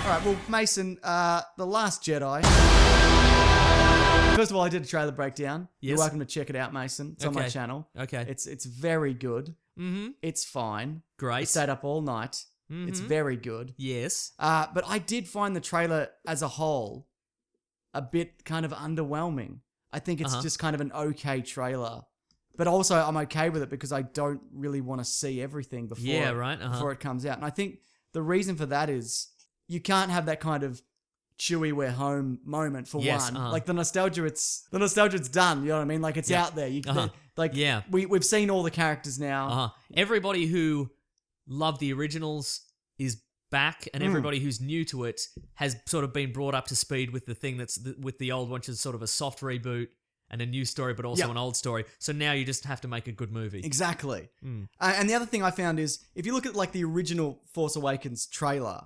All right, well, Mason, The Last Jedi. First of all, I did a trailer breakdown. Yes. You're welcome to check it out, Mason. It's on my Okay. channel. Okay. It's very good. Mm-hmm. It's fine. I Great. stayed up all night. Mm-hmm. It's very good. Yes. But I did find the trailer as a whole a bit kind of underwhelming. I think it's just kind of an okay trailer. But also, I'm okay with it because I don't really want to see everything before it comes out. And I think the reason for that is you can't have that kind of Chewie, we're home moment for one. Like the nostalgia, it's done. You know what I mean? Like it's out there. We've seen all the characters now. Everybody who loved the originals is back, and everybody who's new to it has sort of been brought up to speed with the thing with the old one, which is sort of a soft reboot and a new story, but also an old story. So now you just have to make a good movie. Exactly. And the other thing I found is if you look at like the original Force Awakens trailer,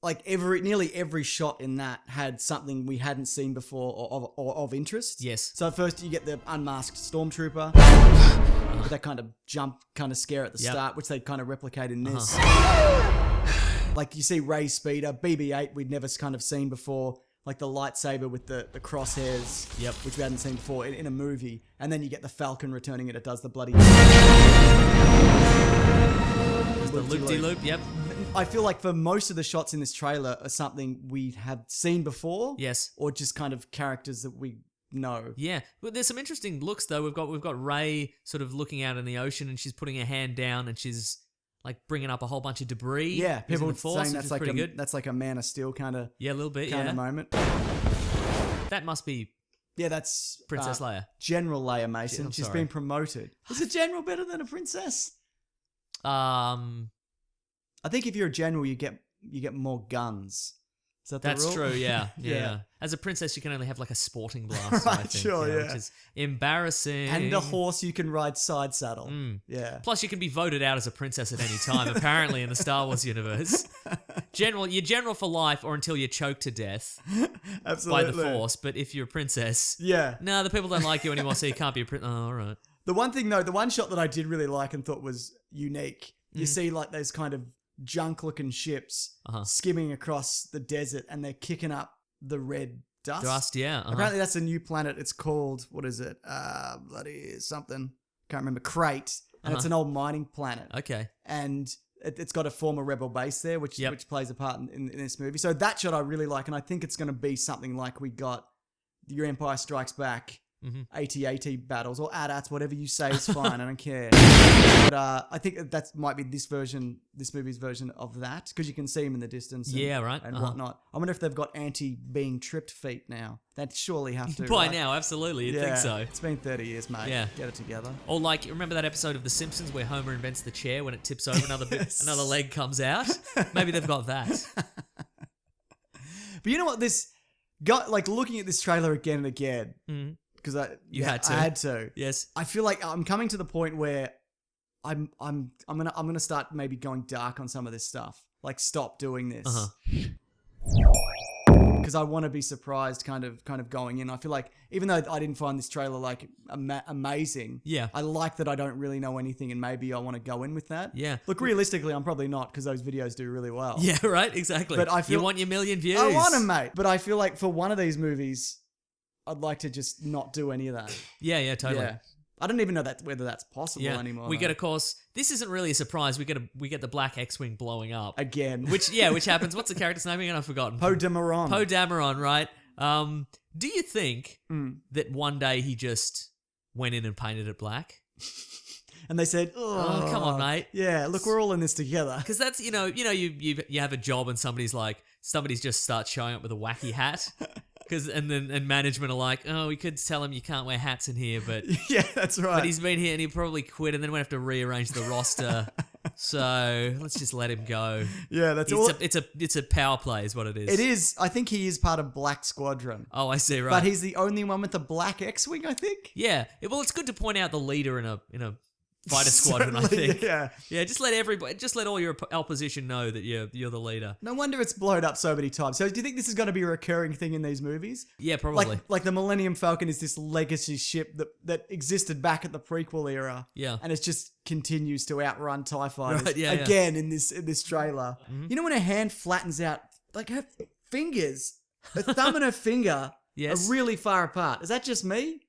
like nearly every shot in that had something we hadn't seen before or of interest. Yes. So first you get the unmasked stormtrooper, with that kind of jump, kind of scare at the start, which they kind of replicate in this. Like you see Rey Speeder, BB-8 we'd never kind of seen before, like the lightsaber with the crosshairs, which we hadn't seen before in a movie, and then you get the Falcon returning it does the bloody the loop-de-loop, I feel like for most of the shots in this trailer are something we have seen before. Yes. Or just kind of characters that we know. Yeah. But there's some interesting looks though. We've got Rey sort of looking out in the ocean and she's putting her hand down and she's like bringing up a whole bunch of debris. Yeah, people the Force, saying that's like pretty good. That's like a Man of Steel kind of a little bit, kind of moment. That must be that's Princess Leia. General Leia, Mason. I'm She's sorry. been promoted. Is a general better than a princess? I think if you're a general, you get more guns. Is that the That's rule? true, yeah. As a princess, you can only have like a sporting blaster, I Right, think, sure, which is embarrassing. And a horse you can ride side saddle. Yeah. Plus, you can be voted out as a princess at any time, apparently, in the Star Wars universe. You're general for life or until you're choked to death Absolutely. by the Force. But if you're a princess, the people don't like you anymore, so you can't be a princess. Oh, all right. The one thing, though, the one shot that I did really like and thought was unique, you see like those kind of junk-looking ships skimming across the desert and they're kicking up the red dust. Apparently that's a new planet. It's called, what is it? Bloody something. Can't remember. Crate. And it's an old mining planet. Okay. And it's got a former rebel base there, which plays a part in this movie. So that shot I really like, and I think it's going to be something like we got Your Empire Strikes Back, AT-AT battles, or AT-ATs, whatever you say is fine. I don't care. But I think that might be this movie's version of that, because you can see him in the distance and whatnot. I wonder if they've got anti-being tripped feet now. They'd surely have to. By now, absolutely. You'd think so. It's been 30 years, mate. Yeah. Get it together. Or like, remember that episode of The Simpsons where Homer invents the chair when it tips over, another leg comes out? Maybe they've got that. But you know what? This got, like, looking at this trailer again and again, because I had to. Yes. I feel like I'm coming to the point where I'm gonna start maybe going dark on some of this stuff. Like, stop doing this. Because I want to be surprised kind of going in. I feel like even though I didn't find this trailer like amazing, I like that I don't really know anything and maybe I want to go in with that. Yeah. Look, realistically, I'm probably not because those videos do really well. Yeah, right, exactly. But I feel, you want your million views. I want them, mate. But I feel like for one of these movies, I'd like to just not do any of that. Yeah, totally. Yeah. I don't even know whether that's possible anymore. We get, of course, this isn't really a surprise. We get the black X-Wing blowing up. Again. Which happens. What's the character's name again? I've forgotten. Poe Dameron. Poe Dameron, right? Do you think that one day he just went in and painted it black? And they said, "Oh, come on, mate. Yeah, look, we're all in this together." Because that's you have a job and somebody's just starts showing up with a wacky hat. And management are like, oh, we could tell him you can't wear hats in here, but yeah, that's right. But he's been here and he'll probably quit, and then we'll have to rearrange the roster. So let's just let him go. Yeah, that's it's a power play, is what it is. It is. I think he is part of Black Squadron. Oh, I see. Right, but he's the only one with the black X-wing, I think. Yeah. Well, it's good to point out the leader in a fighter squadron, I think. Yeah. Just let all your opposition know that you're the leader. No wonder it's blown up so many times. So do you think this is going to be a recurring thing in these movies? Yeah, probably. Like the Millennium Falcon is this legacy ship that existed back at the prequel era. Yeah. And it just continues to outrun TIE fighters right, again in this trailer. You know when a hand flattens out like her fingers, her thumb and her finger Yes. are really far apart. Is that just me?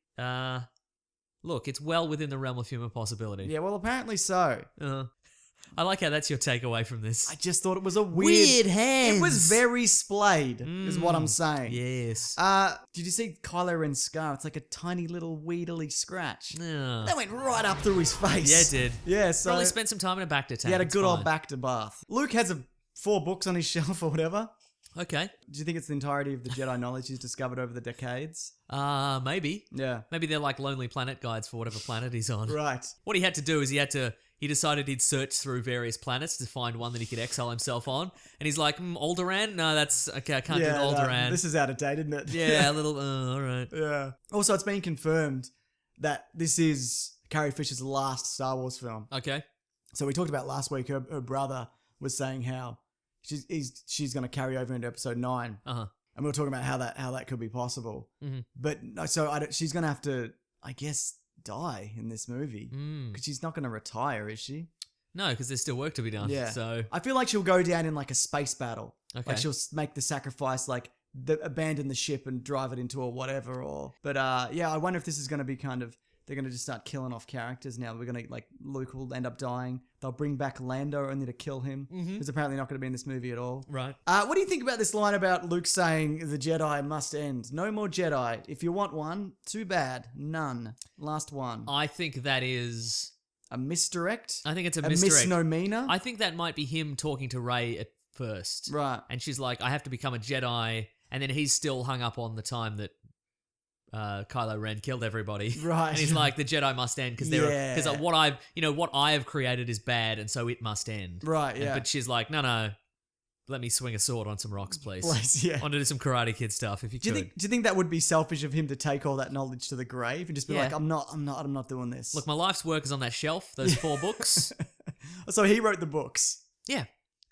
Look, it's well within the realm of human possibility. Yeah, well, apparently so. I like how that's your takeaway from this. I just thought it was a weird hands. It was very splayed, is what I'm saying. Yes. Did you see Kylo Ren's scar? It's like a tiny little weedly scratch. Yeah. That went right up through his face. Yeah, it did. Yeah, so Probably spent some time in a Bacta tank. he had a It's good old fine. back to bath. Luke has 4 books on his shelf or whatever. Okay. Do you think it's the entirety of the Jedi knowledge he's discovered over the decades? Maybe. Yeah. Maybe they're like Lonely Planet guides for whatever planet he's on. Right. What he had to do is he decided he'd search through various planets to find one that he could exile himself on. And he's like, Alderaan? No, that's... Okay, I can't do Alderaan. This is out of date, isn't it? Yeah, a little... all right. Yeah. Also, it's been confirmed that this is Carrie Fisher's last Star Wars film. Okay. So we talked about last week, her brother was saying how she's going to carry over into episode 9. Uh-huh. And we were talking about how that could be possible. Mm-hmm. But no, so she's going to have to, I guess, die in this movie. Because she's not going to retire, is she? No, because there's still work to be done. Yeah. So... I feel like she'll go down in like a space battle. Okay. Like she'll make the sacrifice, like abandon the ship and drive it into or whatever. But yeah, I wonder if this is going to be kind of, they're going to just start killing off characters now. We're going to, like, Luke will end up dying. They'll bring back Lando only to kill him. Who's apparently not going to be in this movie at all. Right. What do you think about this line about Luke saying the Jedi must end? No more Jedi. If you want one, too bad. None. Last one. I think that is... A misdirect? I think it's a A misdirect. misnomer? I think that might be him talking to Rey at first. Right. And she's like, I have to become a Jedi. And then he's still hung up on the time that Kylo Ren killed everybody. Right. And he's like, the Jedi must end because Yeah. what I have created is bad, and so it must end. Right, yeah. But she's like, no, let me swing a sword on some rocks, please. Yeah. I want to do some Karate Kid stuff if you Do could. you think that would be selfish of him to take all that knowledge to the grave and just be Yeah. like, I'm not doing this? Look, my life's work is on that shelf. Those 4 books. So he wrote the books. Yeah,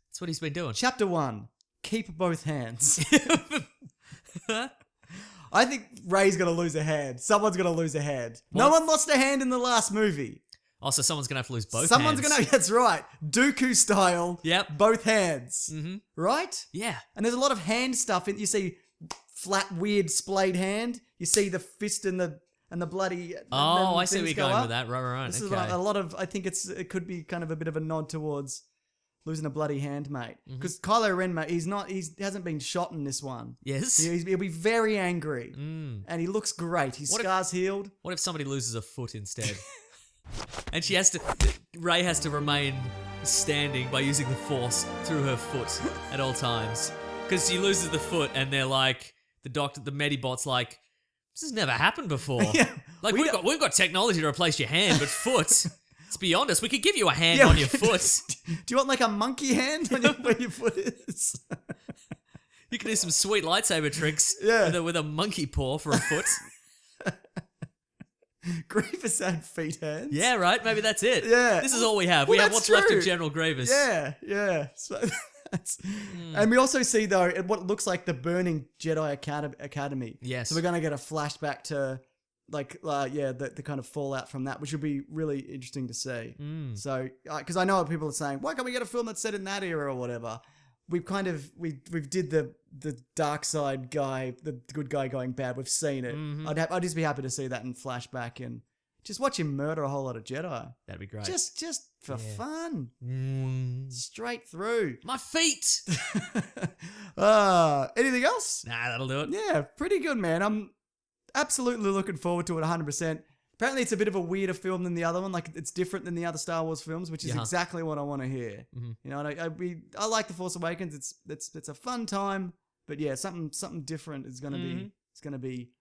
that's what he's been doing. Chapter 1, keep both hands. I think Rey's going to lose a hand. Someone's going to lose a hand. No What? one lost a hand in the last movie. Also, someone's gonna have to lose both. Someone's hands. going to, that's right. Dooku style. Yep. Both hands. Mm-hmm. Right? Yeah. And there's a lot of hand stuff. You see flat, weird, splayed hand. You see the fist and the bloody. Oh, and I see where things you're go going up. with that. Right. This Okay. is a lot of. I think it could be kind of a bit of a nod towards losing a bloody hand, mate. Because Kylo Ren, mate, he hasn't been shot in this one. Yes. He'll be very angry, and he looks great. His scars healed. What if somebody loses a foot instead? And Rey has to remain standing by using the Force through her foot at all times. Because she loses the foot, and they're like, the Medibot's like, this has never happened before. Yeah. Like, we've got technology to replace your hand, but foot, it's beyond us. We could give you a hand Yeah, on we your could foot. Do you want like a monkey hand on where your foot is? You can do some sweet lightsaber tricks Yeah. with a monkey paw for a foot. Grievous had feet hands. Yeah, right? Maybe that's it. Yeah. This is all we have. Well, We have that's what's left true. of General Grievous. Yeah. So and we also see though what looks like the burning Jedi Academy. Yes. So we're gonna get a flashback to the kind of fallout from that, which would be really interesting to see. So because I know people are saying, why can't we get a film that's set in that era or whatever? We've kind of we did the dark side guy, the good guy going bad. We've seen it. I'd just be happy to see that in flashback and just watch him murder a whole lot of Jedi. That'd be great. Just for fun, Mm. straight through. My feet! Anything else? Nah, that'll do it. Yeah, pretty good, man. I'm absolutely looking forward to it 100%. Apparently, it's a bit of a weirder film than the other one. Like, it's different than the other Star Wars films, which is Yeah. exactly what I want to hear. Mhm. You know, and I like The Force Awakens. It's a fun time, but yeah, something different is gonna be. It's gonna be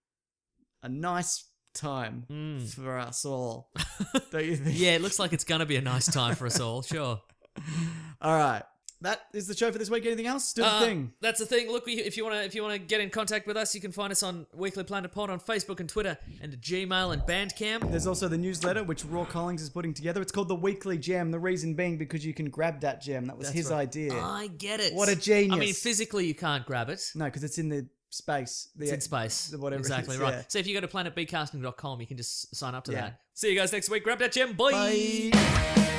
a nice time for us all. Don't you think? Yeah, it looks like it's going to be a nice time for us all. Sure. All right. That is the show for this week. Anything else? Do the thing. That's the thing. Look, if you want to get in contact with us, you can find us on Weekly Planet Pod on Facebook and Twitter and Gmail and Bandcamp. There's also the newsletter, which Raw Collings is putting together. It's called The Weekly Gem. The reason being because you can grab that gem. That was his idea. I get it. What a genius. I mean, physically you can't grab it. No, because it's in the space. It's in space. Whatever exactly it is, right. yeah. So if you go to planetbcasting.com, you can just sign up to Yeah. that. See you guys next week. Grab that gem. Bye. Bye.